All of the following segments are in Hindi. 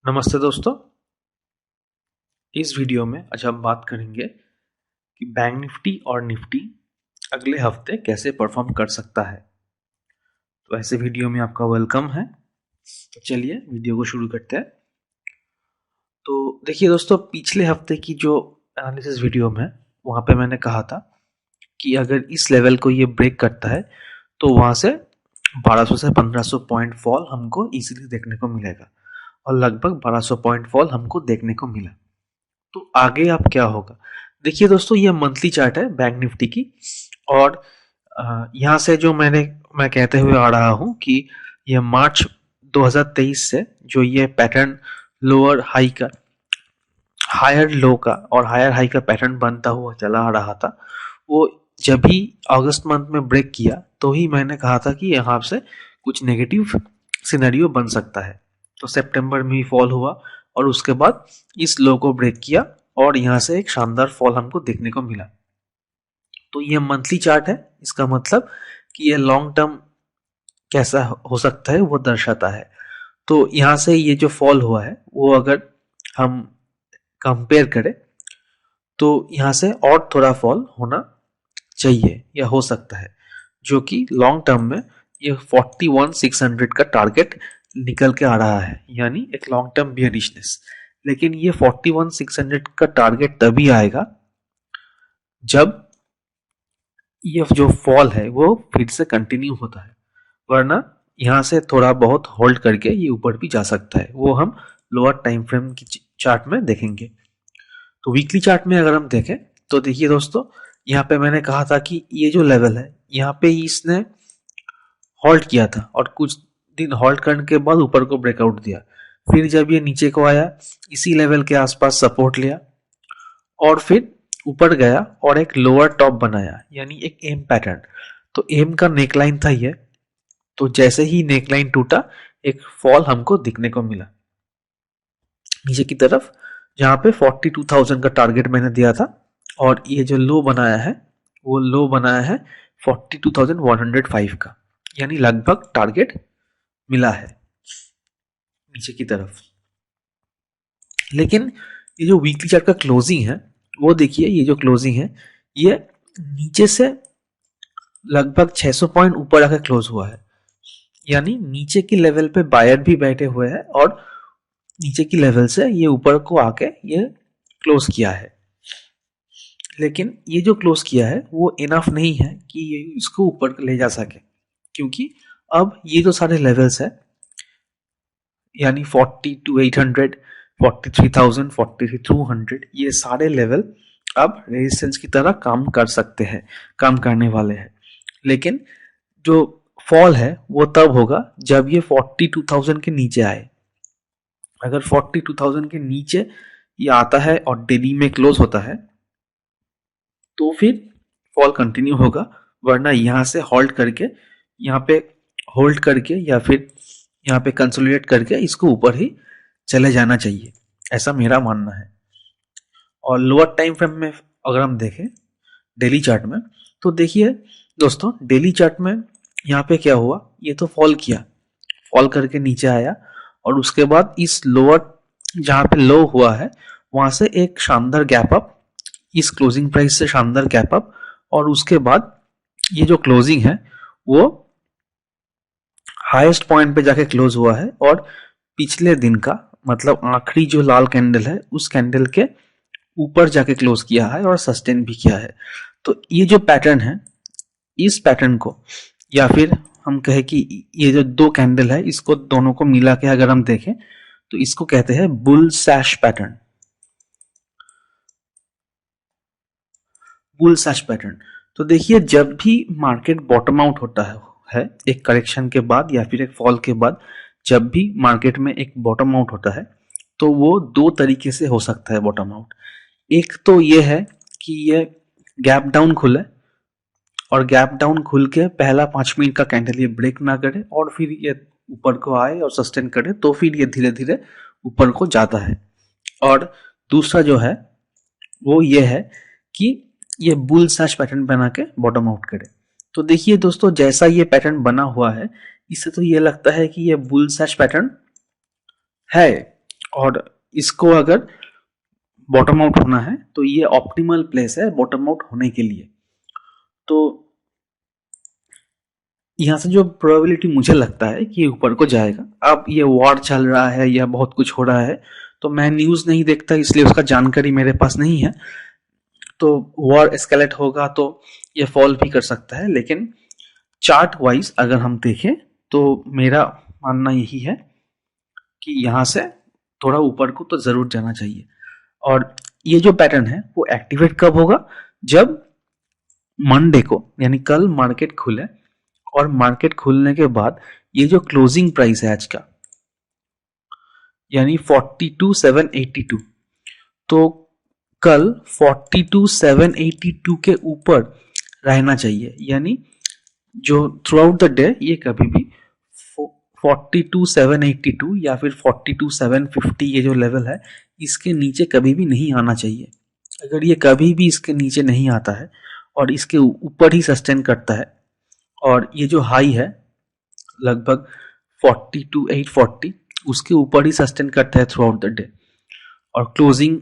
नमस्ते दोस्तों। इस वीडियो में आज हम बात करेंगे कि बैंक निफ्टी और निफ्टी अगले हफ्ते कैसे परफॉर्म कर सकता है। तो ऐसे वीडियो में आपका वेलकम है। तो चलिए वीडियो को शुरू करते हैं। तो देखिए दोस्तों, पिछले हफ्ते की जो एनालिसिस वीडियो में वहाँ पे मैंने कहा था कि अगर इस लेवल को ये ब्रेक करता है तो वहाँ से 1200 से 1500 पॉइंट फॉल हमको इजीली देखने को मिलेगा और लगभग 1200 पॉइंट फॉल हमको देखने को मिला। तो आगे अब क्या होगा? देखिए दोस्तों, ये मंथली चार्ट है बैंक निफ्टी की और यहाँ से जो मैं कहते हुए आ रहा हूँ कि ये मार्च 2023 से जो ये पैटर्न लोअर हाई का, हायर लो का और हायर हाई का पैटर्न बनता हुआ चला आ रहा था, वो जब ही अगस्त मंथ में ब्रेक किया तो ही मैंने कहा था कि यहाँ से कुछ नेगेटिव सिनेरियो बन सकता है। तो सितंबर में ही फॉल हुआ और उसके बाद इस लो को ब्रेक किया और यहाँ से एक शानदार फॉल हमको देखने को मिला। तो ये मंथली चार्ट है, इसका मतलब कि ये लॉन्ग टर्म कैसा हो सकता है वो दर्शाता है। तो यहाँ से ये जो फॉल हुआ है वो अगर हम कंपेयर करें तो यहाँ से और थोड़ा फॉल होना चाहिए या हो सकता है, जो कि लॉन्ग टर्म में ये 41,600 का टारगेट निकल के आ रहा है, यानी एक लॉन्ग टर्म बियरिशनेस। लेकिन ये 41,600 का टारगेट तभी आएगा जब ये जो फॉल है वो फिर से कंटिन्यू होता है, वरना यहाँ से थोड़ा बहुत होल्ड करके ये ऊपर भी जा सकता है। वो हम लोअर टाइम फ्रेम की चार्ट में देखेंगे। तो वीकली चार्ट में अगर हम देखें तो देखिए दोस्तों, यहाँ पे मैंने कहा था कि ये जो लेवल है यहाँ पे इसने होल्ड किया था और कुछ दिन होल्ड करने के बाद ऊपर को ब्रेकआउट दिया। फिर जब ये नीचे को आया, इसी लेवल के आसपास सपोर्ट लिया और फिर ऊपर गया और एक लोअर टॉप बनाया, यानी एक एम पैटर्न। तो एम का नेकलाइन था ये। तो जैसे ही नेकलाइन टूटा, एक फॉल हमको दिखने को मिला नीचे की तरफ, जहां पे 42,000 का टारगेट मैंने दिया था और ये जो लो बनाया है वो लो बनाया है 42,105 का, यानी लगभग टारगेट मिला है नीचे की तरफ। लेकिन ये जो वीकली चार्ट का क्लोजिंग है वो देखिए, ये जो क्लोजिंग है ये नीचे से लगभग 600 पॉइंट ऊपर आकर क्लोज हुआ है, यानी नीचे की लेवल पे बायर भी बैठे हुए हैं और नीचे की लेवल से ये ऊपर को आके ये क्लोज किया है। लेकिन ये जो क्लोज किया है वो इनफ नहीं है कि ये इसको ऊपर ले जा सके, क्योंकि अब ये जो सारे लेवल्स है यानी 42,800, 43,000, 43,200, ये सारे लेवल अब रेजिस्टेंस की तरह काम कर सकते हैं, काम करने वाले हैं। लेकिन जो फॉल है वो तब होगा जब ये 42,000 के नीचे आए। अगर 42,000 के नीचे ये आता है और डेली में क्लोज होता है तो फिर फॉल कंटिन्यू होगा, वरना यहाँ से होल्ड करके, यहाँ पे होल्ड करके या फिर यहाँ पे कंसोलिडेट करके इसको ऊपर ही चले जाना चाहिए, ऐसा मेरा मानना है। और लोअर टाइम फ्रेम में अगर हम देखें डेली चार्ट में, तो देखिए दोस्तों, डेली चार्ट में यहाँ पे क्या हुआ, ये तो फॉल किया, फॉल करके नीचे आया और उसके बाद इस लोअर जहाँ पे लो हुआ है वहां से एक शानदार गैप अप, इस क्लोजिंग प्राइस से शानदार गैप अप, और उसके बाद ये जो क्लोजिंग है वो हाईएस्ट पॉइंट पे जाके क्लोज हुआ है और पिछले दिन का मतलब आखिरी जो लाल कैंडल है उस कैंडल के ऊपर जाके क्लोज किया है और सस्टेन भी किया है। तो ये जो पैटर्न है, इस पैटर्न को, या फिर हम कहें कि ये जो दो कैंडल है इसको दोनों को मिला के अगर हम देखें तो इसको कहते हैं बुल सैश पैटर्न। Bull सैश pattern. तो देखिए, जब भी मार्केट बॉटम आउट होता है एक करेक्शन के बाद या फिर एक फॉल के बाद, जब भी मार्केट में एक बॉटम आउट होता है तो वो दो तरीके से हो सकता है बॉटम आउट। एक तो ये है कि ये गैप डाउन खुले और गैप डाउन खुल के पहला 5 मिनट का कैंडल ये ब्रेक ना करे और फिर ये ऊपर को आए और सस्टेन करे, तो फिर ये धीरे धीरे ऊपर को जाता है। और दूसरा जो है वो ये है कि ये बुल सैश पैटर्न बना के बॉटम आउट करे। तो देखिए दोस्तों, जैसा ये पैटर्न बना हुआ है इससे तो ये लगता है कि ये बुल सैश पैटर्न है और इसको अगर बॉटम आउट होना है तो ये ऑप्टिमल प्लेस है बॉटम आउट होने के लिए। तो यहाँ से जो प्रोबेबिलिटी मुझे लगता है कि ऊपर को जाएगा, अब ये वॉर चल रहा है या बहुत कुछ हो रहा है तो मैं न्यूज़ नहीं देखता, इसलिए उसका जानकारी मेरे पास नहीं है। तो वॉर एस्केलेट होगा तो ये फॉल भी कर सकता है, लेकिन चार्ट वाइज अगर हम देखें तो मेरा मानना यही है कि यहाँ से थोड़ा ऊपर को तो जरूर जाना चाहिए। और ये जो पैटर्न है वो एक्टिवेट कब होगा, जब मंडे को यानी कल मार्केट खुले और मार्केट खुलने के बाद ये जो क्लोजिंग प्राइस है आज का यानी 42,782, तो कल 42,782 के ऊपर रहना चाहिए। यानी जो थ्रू आउट द डे ये कभी भी 42,782 या फिर 42,750 ये जो लेवल है इसके नीचे कभी भी नहीं आना चाहिए। अगर ये कभी भी इसके नीचे नहीं आता है और इसके ऊपर ही सस्टेन करता है और ये जो हाई है लगभग 42,840 उसके ऊपर ही सस्टेन करता है थ्रू आउट द डे और क्लोजिंग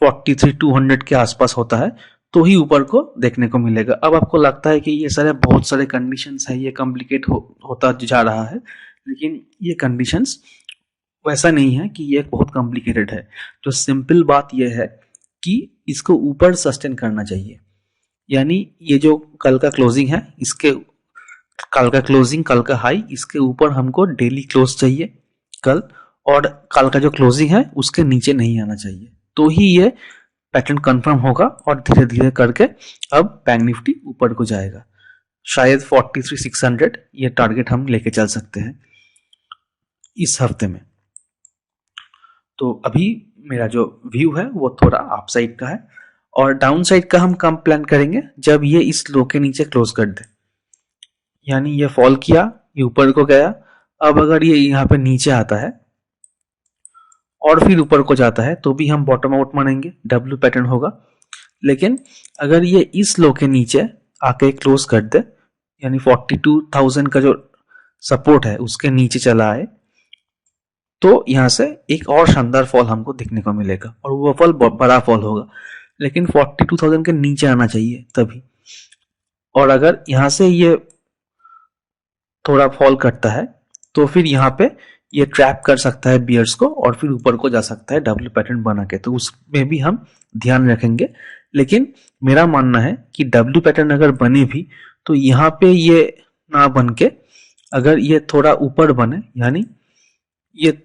43,200 के आसपास होता है तो ही ऊपर को देखने को मिलेगा। अब आपको लगता है कि ये सारे बहुत सारे कंडीशंस है, ये कॉम्प्लिकेट होता जा रहा है, लेकिन ये कंडीशंस वैसा नहीं है कि ये बहुत कॉम्प्लिकेटेड है। जो सिंपल बात ये है कि इसको ऊपर सस्टेन करना चाहिए। यानी ये जो कल का क्लोजिंग है इसके कल का क्लोजिंग कल का हाई इसके ऊपर हमको डेली क्लोज चाहिए कल, और कल का जो क्लोजिंग है उसके नीचे नहीं आना चाहिए, तो ही ये पैटर्न कंफर्म होगा और धीरे धीरे करके अब बैंक निफ्टी ऊपर को जाएगा। शायद 43,600 ये टारगेट हम लेके चल सकते हैं इस हफ्ते में। तो अभी मेरा जो व्यू है वो थोड़ा अप साइड का है और डाउन साइड का हम कम प्लान करेंगे जब ये इस लो के नीचे क्लोज कर दे। यानी ये फॉल किया, ये ऊपर को गया, अब अगर ये यहाँ पे नीचे आता है और फिर ऊपर को जाता है तो भी हम बॉटम आउट मानेंगे, डब्ल्यू पैटर्न होगा। लेकिन अगर ये इस लो के नीचे आके क्लोज कर दे यानी 42,000 का जो सपोर्ट है उसके नीचे चला आए तो यहां से एक और शानदार फॉल हमको देखने को मिलेगा और वो फॉल बड़ा फॉल होगा, लेकिन 42,000 के नीचे आना चाहिए तभी। और अगर यहां से ये थोड़ा फॉल करता है तो फिर यहाँ पे ये ट्रैप कर सकता है बियर्स को और फिर ऊपर को जा सकता है डब्ल्यू पैटर्न बना के, तो उसमें भी हम ध्यान रखेंगे। लेकिन मेरा मानना है कि डब्ल्यू पैटर्न अगर बने भी तो यहाँ पे ये ना बन के अगर ये थोड़ा ऊपर बने यानी ये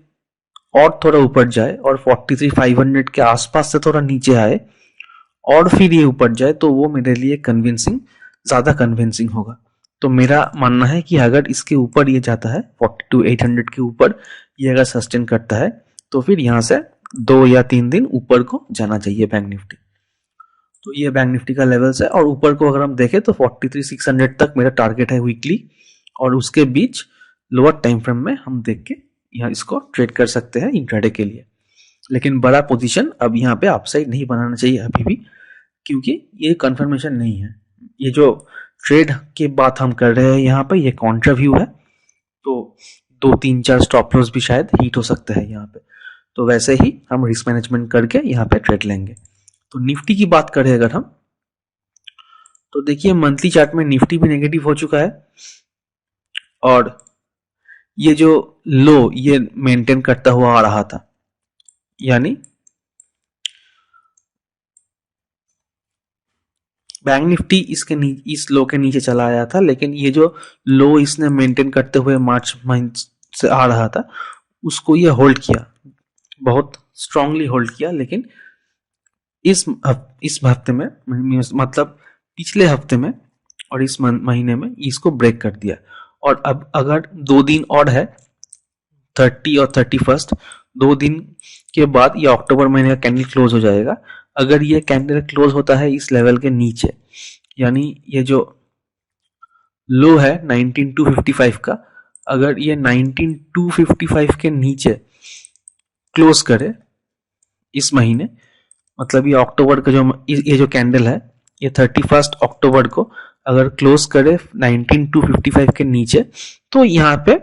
और थोड़ा ऊपर जाए और 43,500 के आसपास से थोड़ा नीचे आए और फिर ये ऊपर जाए तो वो मेरे लिए ज्यादा कन्विंसिंग होगा। तो मेरा मानना है कि अगर इसके ऊपर ये जाता है 42,800 के ऊपर ये अगर सस्टेन करता है तो फिर यहाँ से 2 या 3 दिन ऊपर को जाना चाहिए बैंक निफ्टी। तो ये बैंक निफ्टी का लेवल्स है और ऊपर को अगर हम देखें तो 43,600 तक मेरा टारगेट है वीकली और उसके बीच लोअर टाइम फ्रेम में हम देख के यहाँ इसको ट्रेड कर सकते हैं इंट्राडे के लिए। लेकिन बड़ा पोजीशन अब यहाँ पे अपसाइड नहीं बनाना चाहिए अभी भी, क्योंकि ये कंफर्मेशन नहीं है। ये जो ट्रेड की बात हम कर रहे हैं यहाँ पे ये कॉन्ट्रा व्यू है, तो 2-3-4 स्टॉप लॉस भी शायद हिट हो सकता है यहाँ पे। तो वैसे ही हम रिस्क मैनेजमेंट करके यहाँ पे ट्रेड लेंगे। तो निफ्टी की बात करें अगर हम तो देखिए मंथली चार्ट में निफ्टी भी नेगेटिव हो चुका है और ये जो लो ये मेंटेन करता हुआ आ रहा था, यानी बैंक निफ्टी इस लो के नीचे चला आया था, लेकिन ये जो लो इसने मेंटेन करते हुए मार्च महीने से आ रहा था उसको ये होल्ड किया, बहुत स्ट्रांगली होल्ड किया। लेकिन इस हफ्ते में मतलब पिछले हफ्ते में और इस महीने में इसको ब्रेक कर दिया और अब अगर 2 दिन और है 30 और 31 2 दिन के बाद ये अक्टूबर महीने का कैंडल क्लोज हो जाएगा। अगर ये कैंडल क्लोज होता है इस लेवल के नीचे यानी ये जो लो है 19,255 का, अगर ये 19,255 के नीचे क्लोज करे इस महीने मतलब ये अक्टूबर का ये जो कैंडल है ये 31 अक्टूबर को अगर क्लोज करे 19,255 के नीचे तो यहाँ पे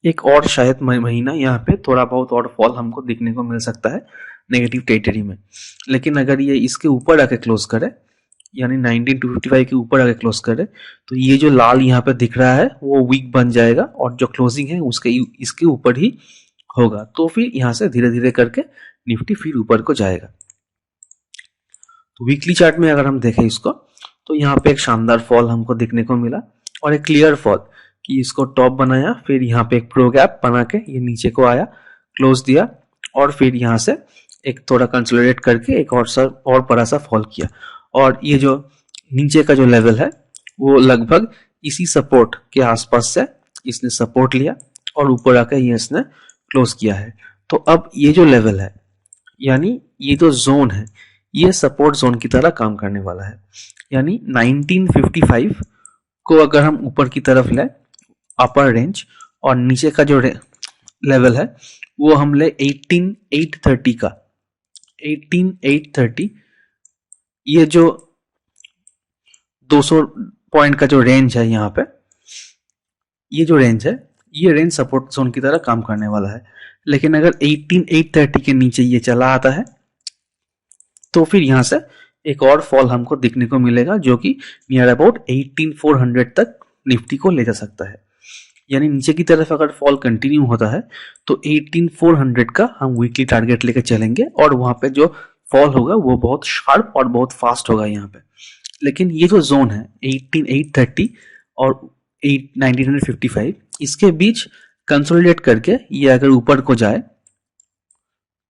एक और शायद महीना यहाँ पे थोड़ा बहुत और फॉल हमको देखने को मिल सकता है नेगेटिव टेरिटरी में। लेकिन अगर ये इसके ऊपर आके क्लोज करे, यानी 19255 के ऊपर आके क्लोज करे, तो ये जो लाल यहाँ पे दिख रहा है वो वीक बन जाएगा और जो क्लोजिंग है उसके इसके ऊपर ही होगा। तो फिर यहाँ से धीरे धीरे करके निफ्टी फिर ऊपर को जाएगा। तो वीकली चार्ट में अगर हम देखें इसको, तो यहाँ पे एक शानदार फॉल हमको देखने को मिला और एक क्लियर फॉल कि इसको टॉप बनाया, फिर यहाँ पे एक प्रो गैप बना के ये नीचे को आया, क्लोज दिया और फिर यहाँ से एक थोड़ा कंसोलिडेट करके एक और बड़ा सा फॉल किया। और ये जो नीचे का जो लेवल है वो लगभग इसी सपोर्ट के आसपास से इसने सपोर्ट लिया और ऊपर आकर ये इसने क्लोज किया है। तो अब ये जो लेवल है, यानी ये जो जोन है, ये सपोर्ट जोन की तरह काम करने वाला है। यानी 1955 को अगर हम ऊपर की तरफ ले अपर रेंज, और नीचे का जो लेवल है वो हम ले 18830 का, 18830, ये जो 200 पॉइंट का जो रेंज है यहाँ पे, ये जो रेंज है ये रेंज सपोर्ट जोन की तरह काम करने वाला है। लेकिन अगर 18830 के नीचे ये चला आता है तो फिर यहाँ से एक और फॉल हमको देखने को मिलेगा जो कि नियर अबाउट 18400 तक निफ्टी को ले जा सकता है। यानी नीचे की तरफ अगर फॉल कंटिन्यू होता है तो 18400 का हम वीकली टारगेट लेकर चलेंगे और वहां पे जो फॉल होगा वो बहुत शार्प और बहुत फास्ट होगा यहाँ पे। लेकिन ये जो जोन है 18830 और 1955, इसके बीच कंसोलिडेट करके ये अगर ऊपर को जाए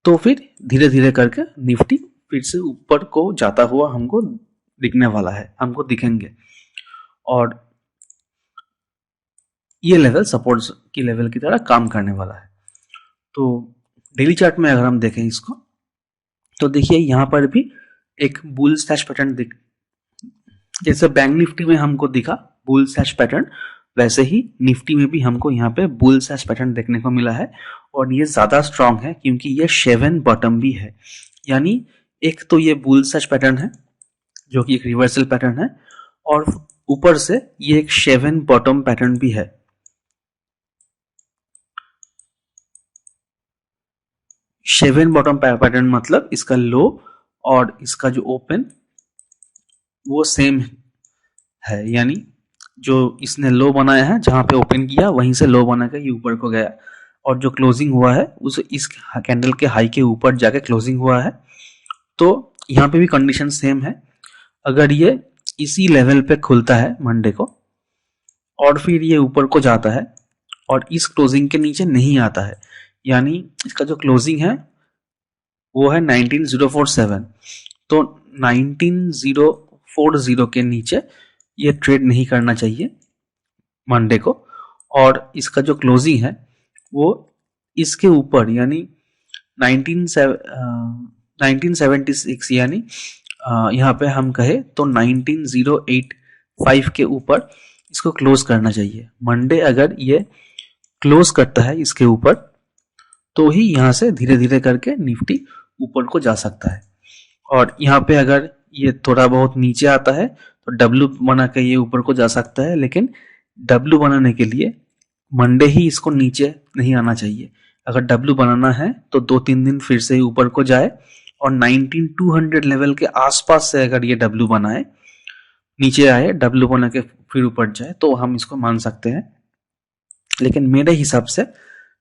तो फिर धीरे धीरे करके निफ्टी फिर से ऊपर को जाता हुआ हमको दिखने वाला है, हमको दिखेंगे। और ये लेवल सपोर्ट की लेवल की तरह काम करने वाला है। तो डेली चार्ट में अगर हम देखें इसको, तो देखिए यहाँ पर भी एक बुल स्लैश पैटर्न जैसे बैंक निफ्टी में हमको दिखा बुल स्लैश पैटर्न, वैसे ही निफ्टी में भी हमको यहाँ पे बुल स्लैश पैटर्न देखने को मिला है। और ये ज्यादा स्ट्रांग है क्योंकि ये 7 बॉटम भी है। यानी एक तो ये बुल स्लैश पैटर्न है जो कि एक रिवर्सल पैटर्न है, और ऊपर से ये एक 7 बॉटम पैटर्न भी है। 7 बॉटम पैटर्न मतलब इसका लो और इसका जो ओपन वो सेम है। यानी जो इसने लो बनाया है, जहां पे ओपन किया वहीं से लो बना के ये ऊपर को गया, और जो क्लोजिंग हुआ है उस इस कैंडल के हाई के ऊपर जाके क्लोजिंग हुआ है। तो यहाँ पे भी कंडीशन सेम है। अगर ये इसी लेवल पे खुलता है मंडे को और फिर ये ऊपर को जाता है और इस क्लोजिंग के नीचे नहीं आता है, यानी इसका जो क्लोजिंग है वो है 19047, तो 19040 के नीचे ये ट्रेड नहीं करना चाहिए मंडे को। और इसका जो क्लोजिंग है वो इसके ऊपर यानी 1976, यानी यहाँ पे हम कहे तो 19085 के ऊपर इसको क्लोज करना चाहिए। मंडे अगर ये क्लोज करता है इसके ऊपर तो ही यहाँ से धीरे धीरे करके निफ्टी ऊपर को जा सकता है। और यहाँ पे अगर ये थोड़ा बहुत नीचे आता है तो डब्ल्यू बना के ये ऊपर को जा सकता है, लेकिन डब्ल्यू बनाने के लिए मंडे ही इसको नीचे नहीं आना चाहिए। अगर डब्ल्यू बनाना है तो 2-3 दिन फिर से ऊपर को जाए और 19200 लेवल के आसपास से अगर ये डब्ल्यू बनाए, नीचे आए, डब्ल्यू बना के फिर ऊपर जाए, तो हम इसको मान सकते हैं। लेकिन मेरे हिसाब से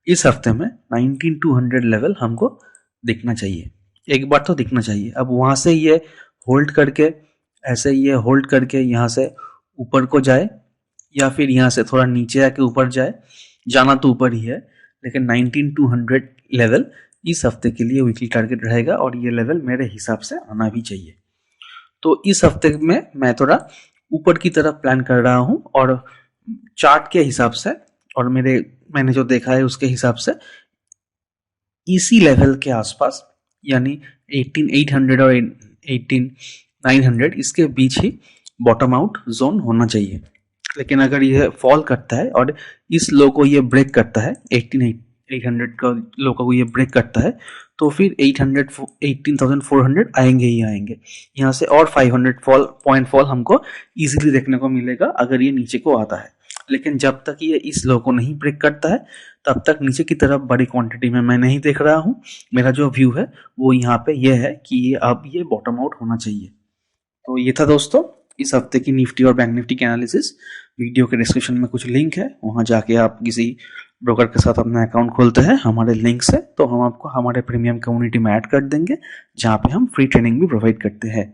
इस हफ्ते में 19200 लेवल हमको दिखना चाहिए, एक बार तो दिखना चाहिए। अब वहां से ये होल्ड करके, ऐसे ये होल्ड करके यहाँ से ऊपर को जाए या फिर यहाँ से थोड़ा नीचे आके ऊपर जाए, जाना तो ऊपर ही है, लेकिन 19200 लेवल इस हफ्ते के लिए वीकली टारगेट रहेगा और ये लेवल मेरे हिसाब से आना भी चाहिए। तो इस हफ्ते में मैं थोड़ा ऊपर की तरफ प्लान कर रहा हूँ और चार्ट के हिसाब से और मैंने जो देखा है उसके हिसाब से इसी लेवल के आसपास यानी 18800 और 18900 इसके बीच ही बॉटम आउट जोन होना चाहिए। लेकिन अगर ये फॉल करता है और इस लो को ये ब्रेक करता है, 18800 का लो को ये ब्रेक करता है, तो फिर 18400 आएंगे ही आएंगे। यहाँ से और 500 पॉइंट फॉल हमको इजीली देखने को मिलेगा अगर ये नीचे को आता है। लेकिन जब तक ये इस लो को नहीं ब्रेक करता है तब तक नीचे की तरफ बड़ी क्वांटिटी में मैं नहीं देख रहा हूँ। मेरा जो व्यू है वो यहाँ पे ये है कि ये अब ये बॉटम आउट होना चाहिए। तो ये था दोस्तों इस हफ्ते की निफ्टी और बैंक निफ्टी की एनालिसिस। वीडियो के डिस्क्रिप्शन में कुछ लिंक है, वहाँ जाके आप किसी ब्रोकर के साथ अपना अकाउंट खोलते हैं, हमारे लिंक से तो हम आपको हमारे प्रीमियम कम्युनिटी में ऐड कर देंगे जहाँ पे हम फ्री ट्रेनिंग भी प्रोवाइड करते हैं।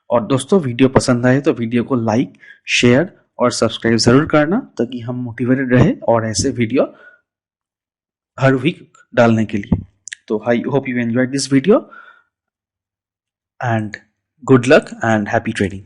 और दोस्तों वीडियो पसंद आए तो वीडियो को लाइक, शेयर और सब्सक्राइब जरूर करना ताकि हम मोटिवेटेड रहे और ऐसे वीडियो हर वीक डालने के लिए। तो I hope you enjoyed this video and good luck and happy trading.